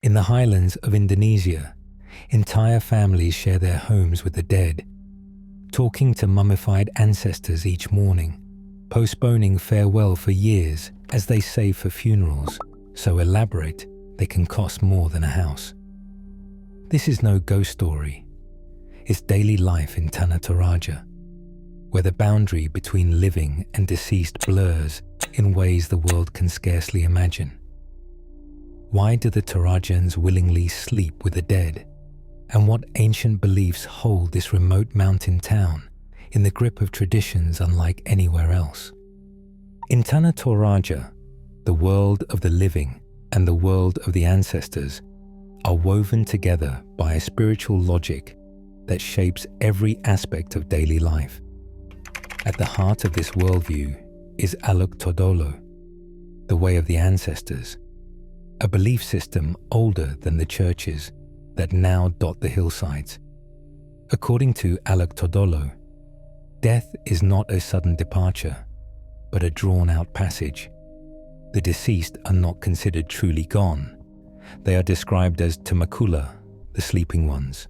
In the highlands of Indonesia, entire families share their homes with the dead, talking to mummified ancestors each morning, postponing farewell for years as they save for funerals so elaborate they can cost more than a house. This is no ghost story. It's daily life in Tanah Toraja, where the boundary between living and deceased blurs in ways the world can scarcely imagine. Why do the Torajans willingly sleep with the dead? And what ancient beliefs hold this remote mountain town in the grip of traditions unlike anywhere else? In Tanah Toraja, the world of the living and the world of the ancestors are woven together by a spiritual logic that shapes every aspect of daily life. At the heart of this worldview is Aluk Todolo, the way of the ancestors, a belief system older than the churches that now dot the hillsides. According to Aluk Todolo, death is not a sudden departure, but a drawn-out passage. The deceased are not considered truly gone. They are described as Tumakula, the sleeping ones,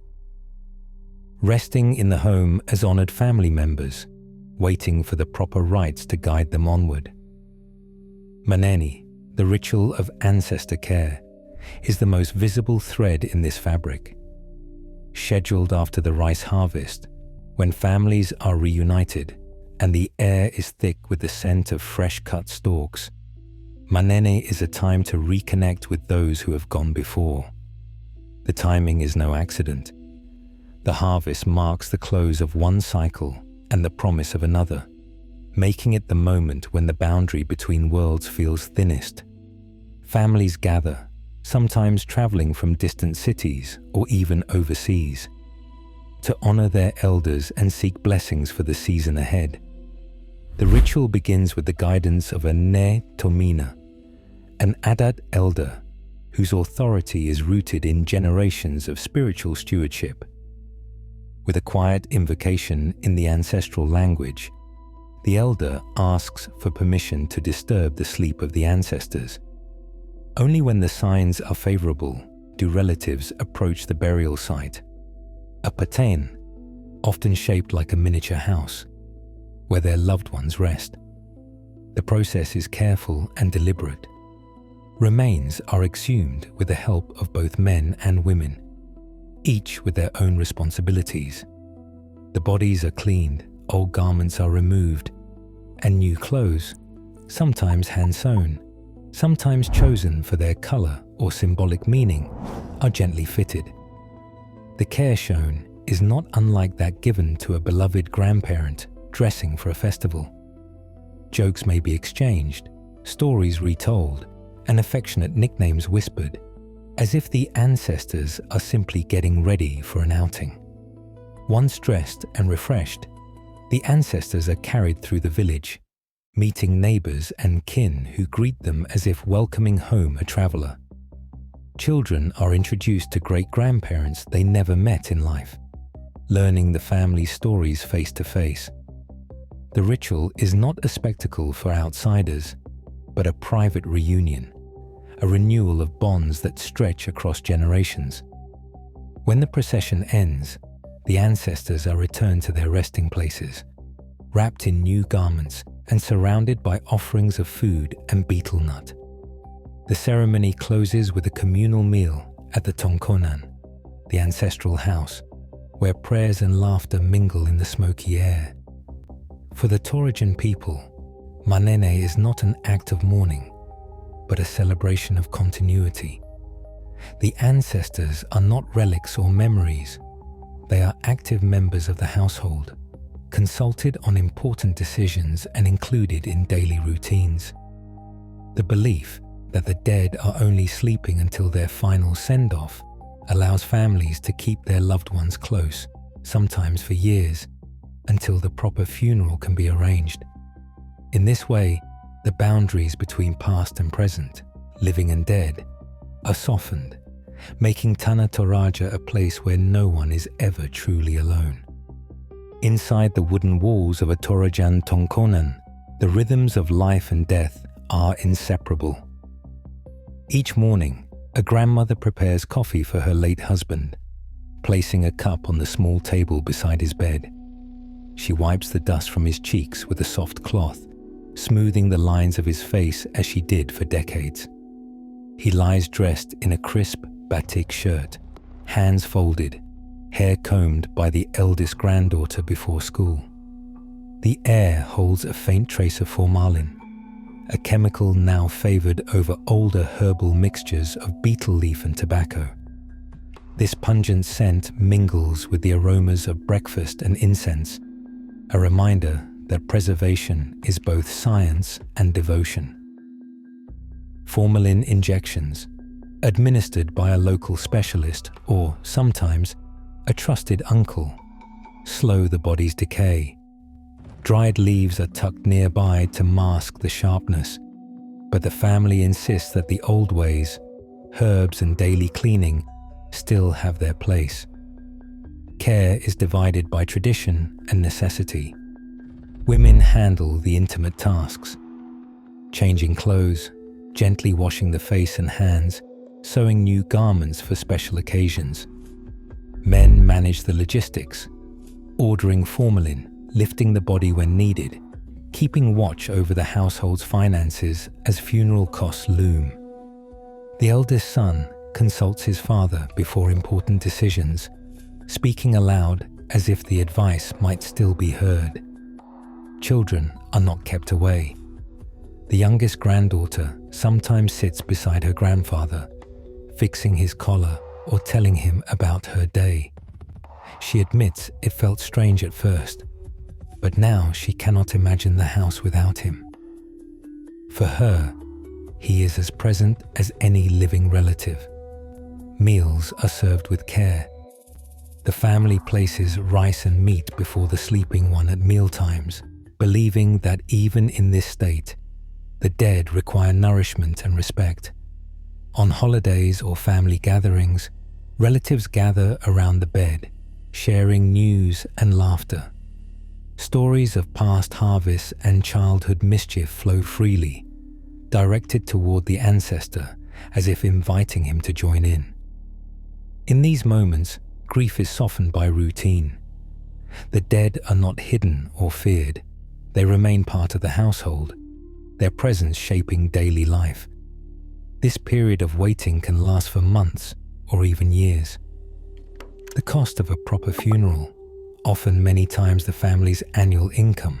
resting in the home as honored family members, waiting for the proper rites to guide them onward. Maneni, the ritual of ancestor care, is the most visible thread in this fabric. Scheduled after the rice harvest, when families are reunited and the air is thick with the scent of fresh-cut stalks, Manene is a time to reconnect with those who have gone before. The timing is no accident. The harvest marks the close of one cycle and the promise of another, making it the moment when the boundary between worlds feels thinnest. Families gather, sometimes traveling from distant cities or even overseas, to honor their elders and seek blessings for the season ahead. The ritual begins with the guidance of a Ne Tomina, an Adat elder whose authority is rooted in generations of spiritual stewardship. With a quiet invocation in the ancestral language, the elder asks for permission to disturb the sleep of the ancestors. Only when the signs are favorable do relatives approach the burial site, a patain, often shaped like a miniature house, where their loved ones rest. The process is careful and deliberate. Remains are exhumed with the help of both men and women, each with their own responsibilities. The bodies are cleaned, old garments are removed, and new clothes, sometimes hand-sewn, sometimes chosen for their color or symbolic meaning, are gently fitted. The care shown is not unlike that given to a beloved grandparent dressing for a festival. Jokes may be exchanged, stories retold, and affectionate nicknames whispered, as if the ancestors are simply getting ready for an outing. Once dressed and refreshed, the ancestors are carried through the village, meeting neighbors and kin who greet them as if welcoming home a traveler. Children are introduced to great-grandparents they never met in life, learning the family's stories face to face. The ritual is not a spectacle for outsiders, but a private reunion, a renewal of bonds that stretch across generations. When the procession ends, the ancestors are returned to their resting places, wrapped in new garments and surrounded by offerings of food and betel nut. The ceremony closes with a communal meal at the Tongkonan, the ancestral house, where prayers and laughter mingle in the smoky air. For the Torajan people, Manene is not an act of mourning, but a celebration of continuity. The ancestors are not relics or memories. They are active members of the household, consulted on important decisions and included in daily routines. The belief that the dead are only sleeping until their final send-off allows families to keep their loved ones close, sometimes for years, until the proper funeral can be arranged. In this way, the boundaries between past and present, living and dead, are softened, making Tanah Toraja a place where no one is ever truly alone. Inside the wooden walls of a Torajan Tongkonan, the rhythms of life and death are inseparable. Each morning, A grandmother prepares coffee for her late husband, placing a cup on the small table beside his bed. She wipes the dust from his cheeks with a soft cloth, smoothing the lines of his face as she did for decades. He lies dressed in a crisp batik shirt, hands folded, hair combed by the eldest granddaughter before school. The air holds a faint trace of formalin, a chemical now favored over older herbal mixtures of betel leaf and tobacco. This pungent scent mingles with the aromas of breakfast and incense, a reminder that preservation is both science and devotion. Formalin injections, administered by a local specialist or, sometimes, a trusted uncle, slow the body's decay. Dried leaves are tucked nearby to mask the sharpness, but the family insists that the old ways, herbs and daily cleaning, still have their place. Care is divided by tradition and necessity. Women handle the intimate tasks, changing clothes, gently washing the face and hands, sewing new garments for special occasions. Men manage the logistics, ordering formalin, lifting the body when needed, keeping watch over the household's finances as funeral costs loom. The eldest son consults his father before important decisions, speaking aloud as if the advice might still be heard. Children are not kept away. The youngest granddaughter sometimes sits beside her grandfather, fixing his collar or telling him about her day. She admits it felt strange at first, but now she cannot imagine the house without him. For her, he is as present as any living relative. Meals are served with care. The family places rice and meat before the sleeping one at mealtimes, believing that even in this state, the dead require nourishment and respect. On holidays or family gatherings, relatives gather around the bed, sharing news and laughter. Stories of past harvests and childhood mischief flow freely, directed toward the ancestor as if inviting him to join in. In these moments, grief is softened by routine. The dead are not hidden or feared. They remain part of the household, their presence shaping daily life. This period of waiting can last for months or even years. The cost of a proper funeral, often many times the family's annual income,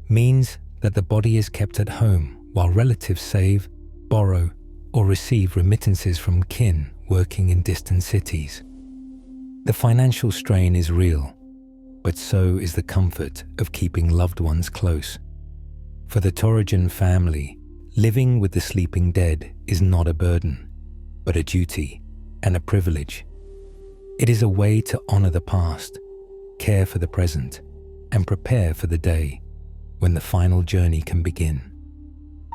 means that the body is kept at home while relatives save, borrow, or receive remittances from kin working in distant cities. The financial strain is real, but so is the comfort of keeping loved ones close. For the Torajan family, living with the sleeping dead is not a burden, but a duty and a privilege. It is a way to honor the past, care for the present, and prepare for the day when the final journey can begin.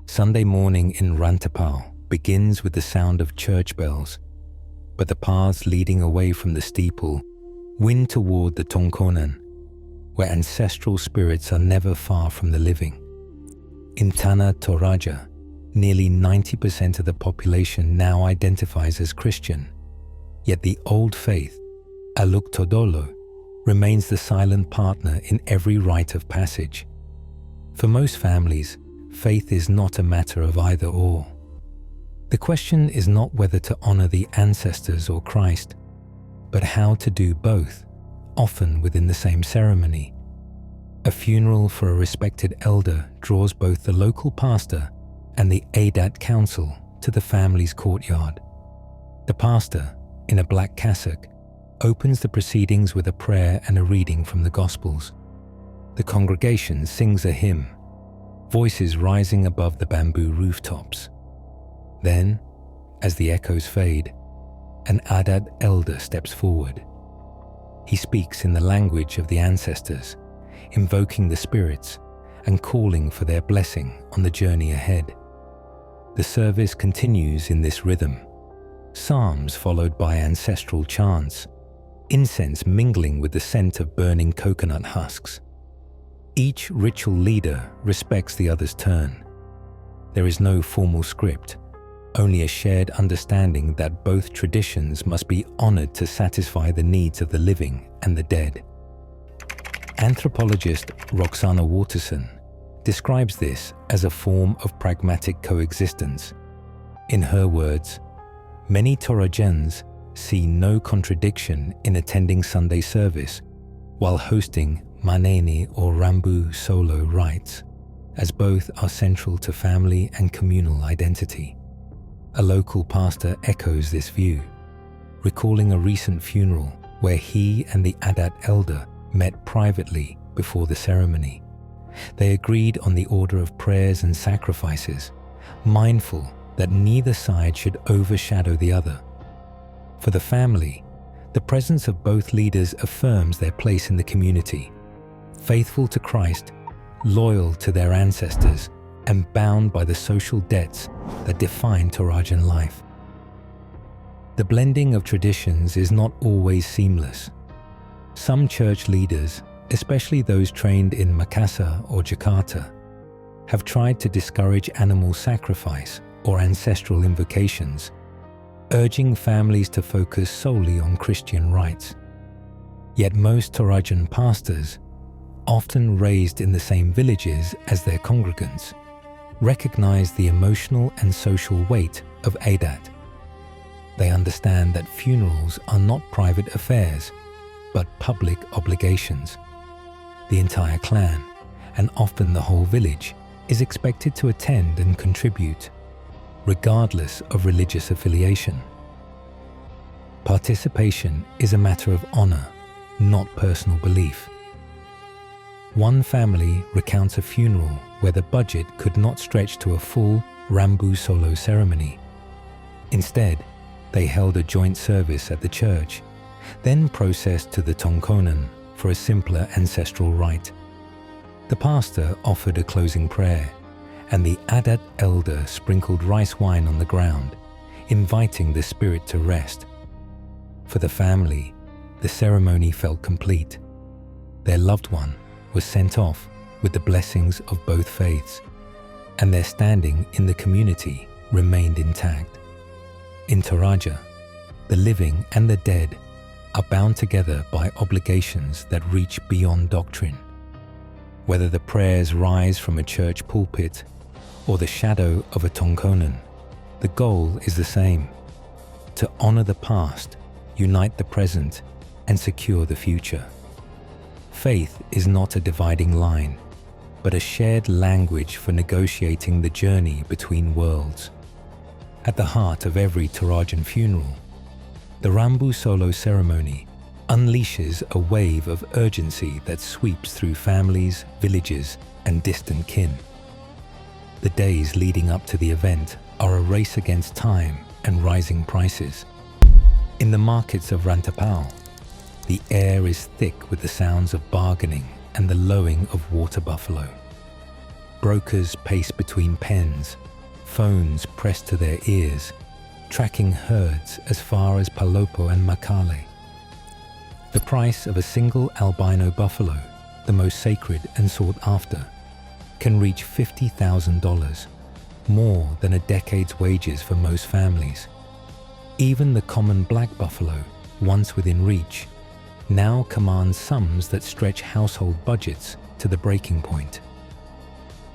Sunday morning in Rantapau begins with the sound of church bells, but the paths leading away from the steeple wind toward the Tongkonan, where ancestral spirits are never far from the living. In Tanah Toraja, nearly 90% of the population now identifies as Christian, yet the old faith, Aluk Todolo, remains the silent partner in every rite of passage. For most families, faith is not a matter of either or. The question is not whether to honor the ancestors or Christ, but how to do both, often within the same ceremony. A funeral for a respected elder draws both the local pastor and the Adat council to the family's courtyard. The pastor, in a black cassock, opens the proceedings with a prayer and a reading from the Gospels. The congregation sings a hymn, voices rising above the bamboo rooftops. Then, as the echoes fade, an Adat elder steps forward. He speaks in the language of the ancestors, invoking the spirits and calling for their blessing on the journey ahead. The service continues in this rhythm, psalms followed by ancestral chants, incense mingling with the scent of burning coconut husks. Each ritual leader respects the other's turn. There is no formal script, only a shared understanding that both traditions must be honored to satisfy the needs of the living and the dead. Anthropologist Roxana Waterson describes this as a form of pragmatic coexistence. In her words, many Torajans see no contradiction in attending Sunday service while hosting manene or rambu solo rites, as both are central to family and communal identity. A local pastor echoes this view, recalling a recent funeral where he and the Adat elder met privately before the ceremony. They agreed on the order of prayers and sacrifices, mindful that neither side should overshadow the other. For the family, the presence of both leaders affirms their place in the community, faithful to Christ, loyal to their ancestors, and bound by the social debts that define Torajan life. The blending of traditions is not always seamless. Some church leaders, especially those trained in Makassar or Jakarta, have tried to discourage animal sacrifice or ancestral invocations, urging families to focus solely on Christian rites. Yet most Torajan pastors, often raised in the same villages as their congregants, recognize the emotional and social weight of Adat. They understand that funerals are not private affairs, but public obligations. The entire clan, and often the whole village, is expected to attend and contribute, regardless of religious affiliation. Participation is a matter of honor, not personal belief. One family recounts a funeral where the budget could not stretch to a full Rambu Solo ceremony. Instead, they held a joint service at the church, then processed to the Tongkonan for a simpler ancestral rite. The pastor offered a closing prayer, and the Adat elder sprinkled rice wine on the ground, inviting the spirit to rest. For the family, the ceremony felt complete. Their loved one was sent off with the blessings of both faiths, and their standing in the community remained intact. In Toraja, the living and the dead are bound together by obligations that reach beyond doctrine. Whether the prayers rise from a church pulpit or the shadow of a Tongkonan, the goal is the same: to honor the past, unite the present, and secure the future. Faith is not a dividing line, but a shared language for negotiating the journey between worlds. At the heart of every Torajan funeral, the Rambu Solo ceremony unleashes a wave of urgency that sweeps through families, villages, and distant kin. The days leading up to the event are a race against time and rising prices. In the markets of Rantapau, the air is thick with the sounds of bargaining and the lowing of water buffalo. Brokers pace between pens, phones pressed to their ears, tracking herds as far as Palopo and Makale. The price of a single albino buffalo, the most sacred and sought after, can reach $50,000, more than a decade's wages for most families. Even the common black buffalo, once within reach, now commands sums that stretch household budgets to the breaking point.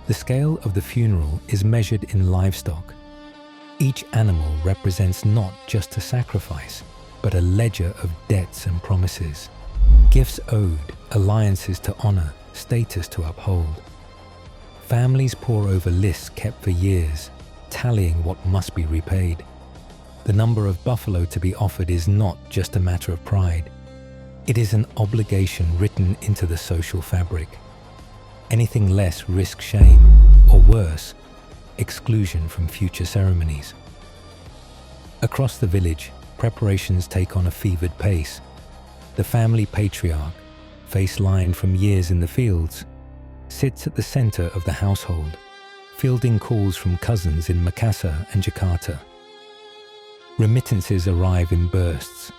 The scale of the funeral is measured in livestock. Each animal represents not just a sacrifice, but a ledger of debts and promises, gifts owed, alliances to honor, status to uphold. Families pore over lists kept for years, tallying what must be repaid. The number of buffalo to be offered is not just a matter of pride. It is an obligation written into the social fabric. Anything less risks shame, or worse, exclusion from future ceremonies. Across the village, preparations take on a fevered pace. The family patriarch, face lined from years in the fields, sits at the center of the household, fielding calls from cousins in Makassar and Jakarta. Remittances arrive in bursts,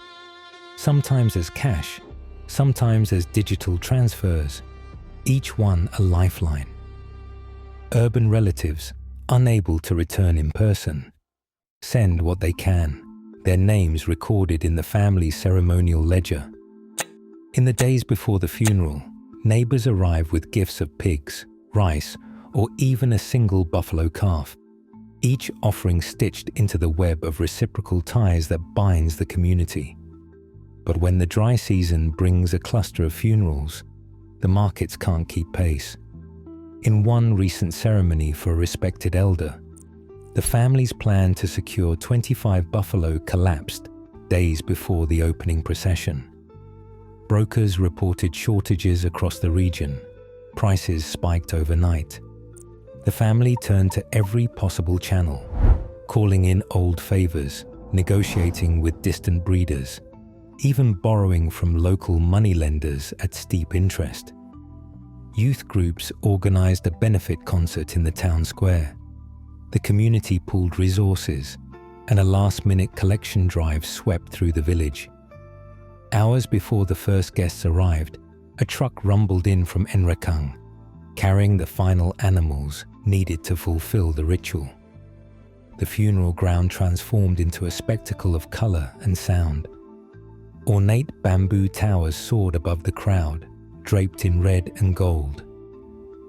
sometimes as cash, sometimes as digital transfers, each one a lifeline. Urban relatives, unable to return in person, send what they can, their names recorded in the family's ceremonial ledger. In the days before the funeral, neighbors arrive with gifts of pigs, rice, or even a single buffalo calf, each offering stitched into the web of reciprocal ties that binds the community. But when the dry season brings a cluster of funerals, the markets can't keep pace. In one recent ceremony for a respected elder, the family's plan to secure 25 buffalo collapsed days before the opening procession. Brokers reported shortages across the region. Prices spiked overnight. The family turned to every possible channel, calling in old favors, negotiating with distant breeders, even borrowing from local moneylenders at steep interest. Youth groups organized a benefit concert in the town square. The community pooled resources, and a last-minute collection drive swept through the village. Hours before the first guests arrived, a truck rumbled in from Enrekang, carrying the final animals needed to fulfill the ritual. The funeral ground transformed into a spectacle of color and sound. Ornate bamboo towers soared above the crowd, draped in red and gold.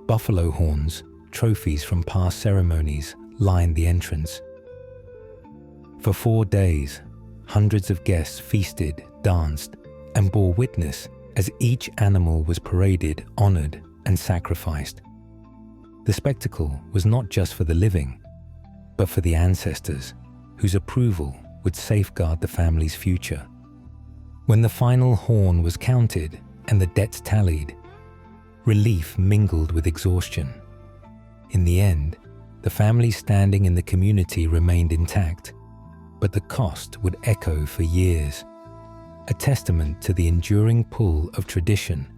Buffalo horns, trophies from past ceremonies, lined the entrance. For 4 days, hundreds of guests feasted, danced, and bore witness as each animal was paraded, honored, and sacrificed. The spectacle was not just for the living, but for the ancestors, whose approval would safeguard the family's future. When the final horn was counted and the debts tallied, relief mingled with exhaustion. In the end, the family's standing in the community remained intact, but the cost would echo for years, a testament to the enduring pull of tradition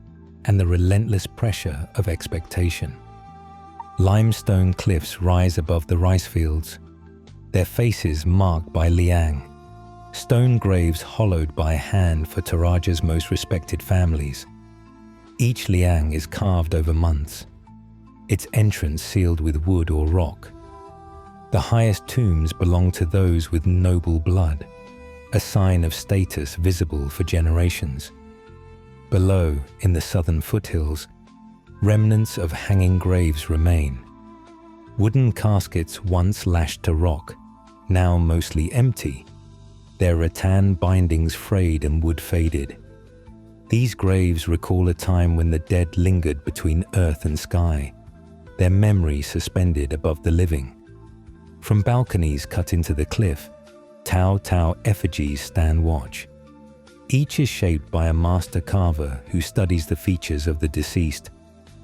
and the relentless pressure of expectation. Limestone cliffs rise above the rice fields, their faces marked by liang, stone graves hollowed by hand for Toraja's most respected families. Each liang is carved over months, its entrance sealed with wood or rock. The highest tombs belong to those with noble blood, a sign of status visible for generations. Below, in the southern foothills, remnants of hanging graves remain. Wooden caskets once lashed to rock, now mostly empty, their rattan bindings frayed and wood faded. These graves recall a time when the dead lingered between earth and sky, their memory suspended above the living. From balconies cut into the cliff, Tau effigies stand watch. Each is shaped by a master carver who studies the features of the deceased,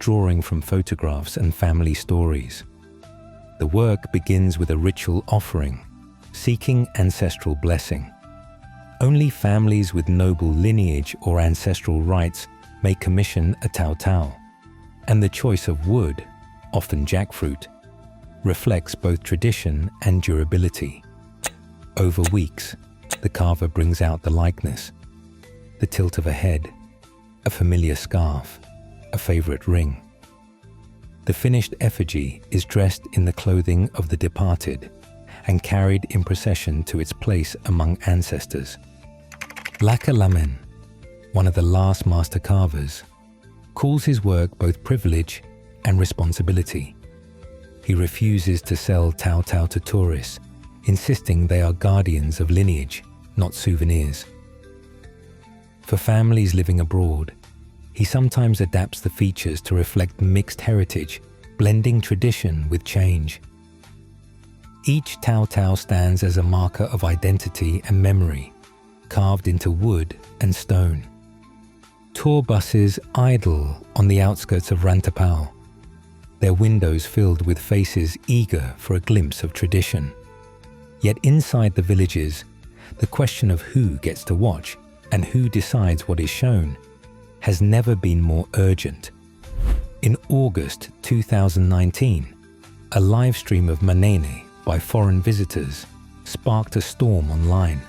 drawing from photographs and family stories. The work begins with a ritual offering, seeking ancestral blessing. Only families with noble lineage or ancestral rights may commission a Tau, and the choice of wood, often jackfruit, reflects both tradition and durability. Over weeks, the carver brings out the likeness, the tilt of a head, a familiar scarf, a favorite ring. The finished effigy is dressed in the clothing of the departed and carried in procession to its place among ancestors. Laka Lamen, one of the last master carvers, calls his work both privilege and responsibility. He refuses to sell Tau to tourists, insisting they are guardians of lineage, not souvenirs. For families living abroad, he sometimes adapts the features to reflect mixed heritage, blending tradition with change. Each Tau stands as a marker of identity and memory, carved into wood and stone. Tour buses idle on the outskirts of Rantapau, their windows filled with faces eager for a glimpse of tradition. Yet inside the villages, the question of who gets to watch and who decides what is shown has never been more urgent. In August 2019, a live stream of Manene by foreign visitors sparked a storm online.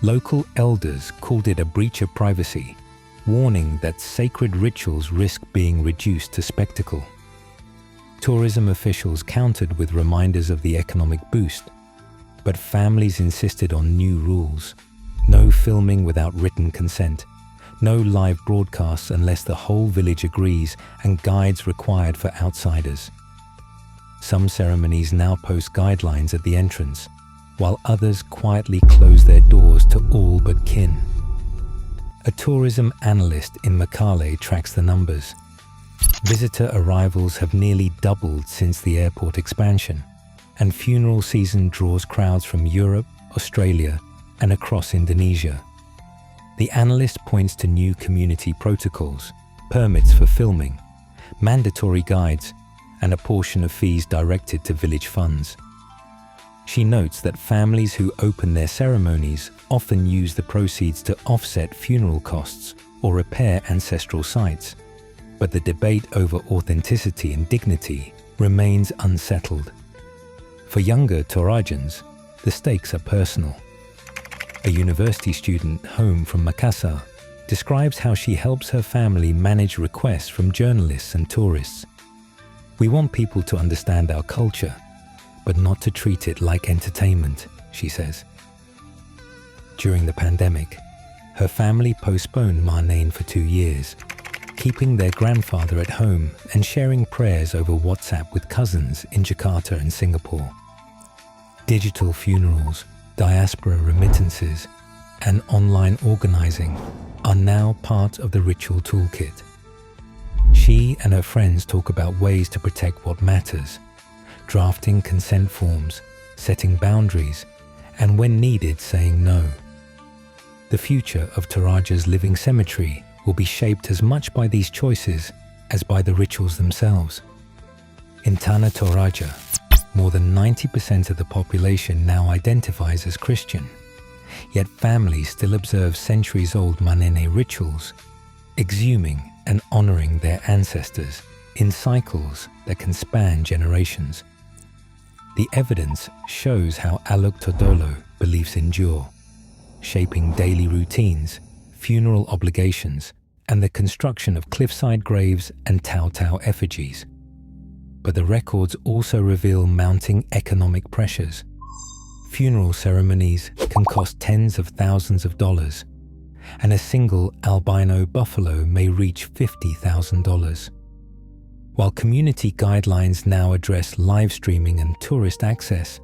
Local elders called it a breach of privacy, warning that sacred rituals risk being reduced to spectacle. Tourism officials countered with reminders of the economic boost, But families insisted on new rules. No filming without written consent. No live broadcasts unless the whole village agrees, and guides required for outsiders. Some ceremonies now post guidelines at the entrance, while others quietly close their doors to all but kin. A tourism analyst in Makale tracks the numbers. Visitor arrivals have nearly doubled since the airport expansion, and funeral season draws crowds from Europe, Australia, and across Indonesia. The analyst points to new community protocols, permits for filming, mandatory guides, and a portion of fees directed to village funds. She notes that families who open their ceremonies often use the proceeds to offset funeral costs or repair ancestral sites, but the debate over authenticity and dignity remains unsettled. For younger Torajans, the stakes are personal. A university student home from Makassar describes how she helps her family manage requests from journalists and tourists. "We want people to understand our culture, but not to treat it like entertainment," she says. During the pandemic, her family postponed Marnain for 2 years, keeping their grandfather at home and sharing prayers over WhatsApp with cousins in Jakarta and Singapore. Digital funerals, diaspora remittances, and online organizing are now part of the ritual toolkit. She and her friends talk about ways to protect what matters, drafting consent forms, setting boundaries, and when needed, saying no. The future of Toraja's living cemetery will be shaped as much by these choices as by the rituals themselves. In Tanah Toraja, more than 90% of the population now identifies as Christian, yet families still observe centuries-old Manene rituals, exhuming and honoring their ancestors in cycles that can span generations. The evidence shows how Aluk Todolo beliefs endure, shaping daily routines, funeral obligations, and the construction of cliffside graves and Tau effigies. But the records also reveal mounting economic pressures. Funeral ceremonies can cost tens of thousands of dollars, and a single albino buffalo may reach $50,000. While community guidelines now address live streaming and tourist access,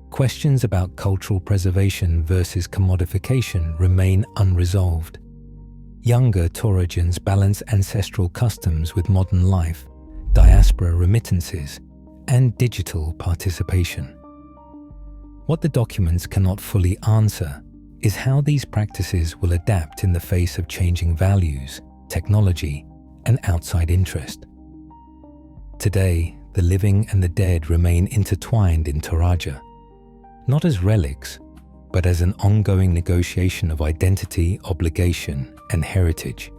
questions about cultural preservation versus commodification remain unresolved. Younger Torajans balance ancestral customs with modern life, diaspora remittances, and digital participation. What the documents cannot fully answer is how these practices will adapt in the face of changing values, technology, and outside interest. Today, the living and the dead remain intertwined in Toraja, not as relics, but as an ongoing negotiation of identity, obligation, and heritage.